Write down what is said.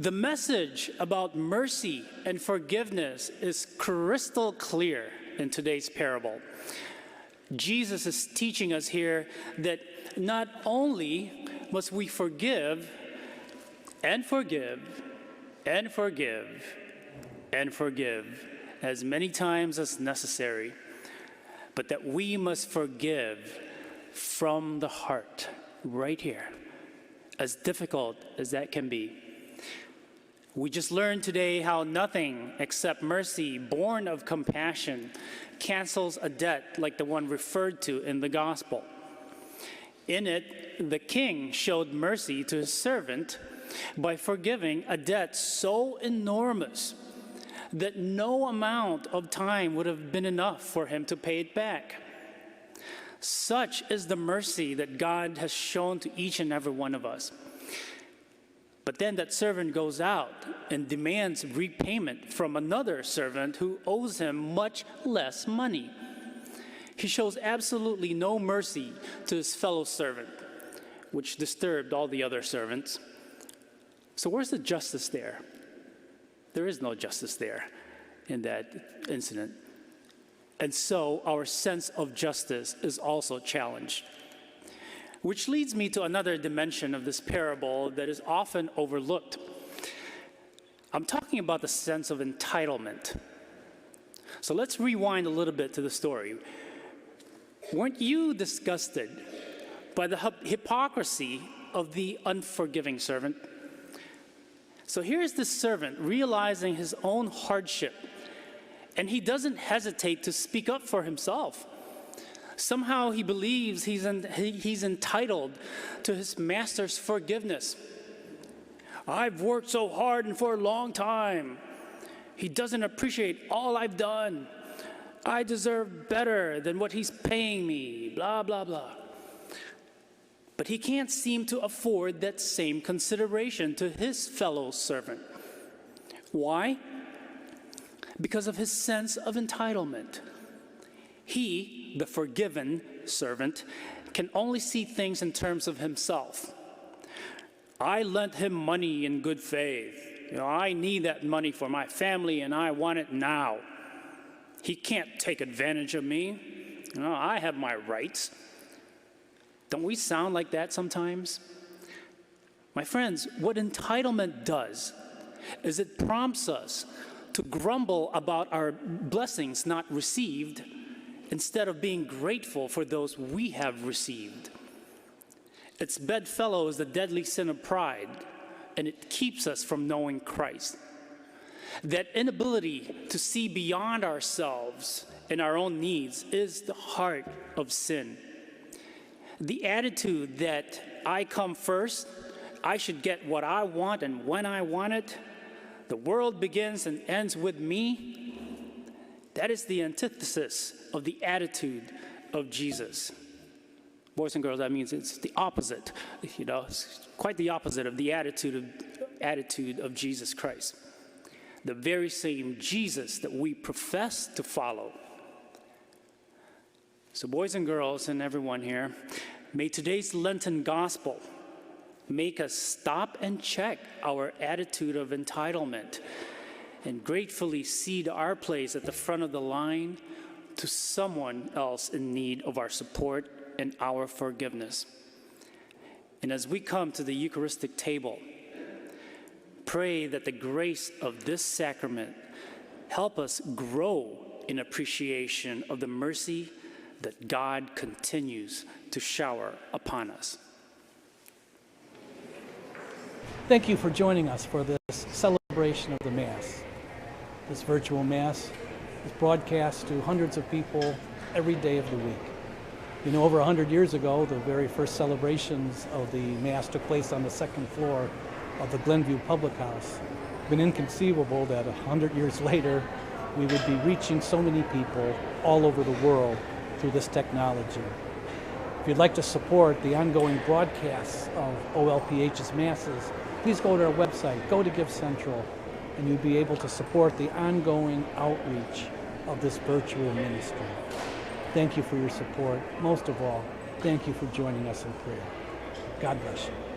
The message about mercy and forgiveness is crystal clear in today's parable. Jesus is teaching us here that not only must we forgive and forgive and forgive and forgive as many times as necessary, but that we must forgive from the heart, right here, as difficult as that can be. We just learned today how nothing except mercy, born of compassion, cancels a debt like the one referred to in the gospel. In it, the king showed mercy to his servant by forgiving a debt so enormous that no amount of time would have been enough for him to pay it back. Such is the mercy that God has shown to each and every one of us. But then that servant goes out and demands repayment from another servant who owes him much less money. He shows absolutely no mercy to his fellow servant, which disturbed all the other servants. So where's the justice there? There is no justice there in that incident. And so our sense of justice is also challenged. Which leads me to another dimension of this parable that is often overlooked. I'm talking about the sense of entitlement. So let's rewind a little bit to the story. Weren't you disgusted by the hypocrisy of the unforgiving servant? So here's this servant realizing his own hardship, and he doesn't hesitate to speak up for himself. Somehow he believes he's entitled to his master's forgiveness. I've worked so hard and for a long time. He doesn't appreciate all I've done. I deserve better than what he's paying me, blah, blah, blah. But he can't seem to afford that same consideration to his fellow servant. Why? Because of his sense of entitlement. He, the forgiven servant, can only see things in terms of himself. I lent him money in good faith. I need that money for my family and I want it now. He can't take advantage of me. I have my rights. Don't we sound like that sometimes? My friends, what entitlement does is it prompts us to grumble about our blessings not received instead of being grateful for those we have received. Its bedfellow is the deadly sin of pride, and it keeps us from knowing Christ. That inability to see beyond ourselves and our own needs is the heart of sin. The attitude that I come first, I should get what I want and when I want it, the world begins and ends with me, that is the antithesis of the attitude of Jesus. Boys and girls, that means it's the opposite. It's quite the opposite of the attitude of Jesus Christ. The very same Jesus that we profess to follow. So boys and girls and everyone here, may today's Lenten gospel make us stop and check our attitude of entitlement and gratefully cede our place at the front of the line to someone else in need of our support and our forgiveness. And as we come to the Eucharistic table, pray that the grace of this sacrament help us grow in appreciation of the mercy that God continues to shower upon us. Thank you for joining us for this celebration of the Mass. This virtual Mass is broadcast to hundreds of people every day of the week. Over 100 years ago, the very first celebrations of the Mass took place on the second floor of the Glenview Public House. It's been inconceivable that 100 years later, we would be reaching so many people all over the world through this technology. If you'd like to support the ongoing broadcasts of OLPH's Masses, please go to our website, go to Give Central, and you'll be able to support the ongoing outreach of this virtual ministry. Thank you for your support. Most of all, thank you for joining us in prayer. God bless you.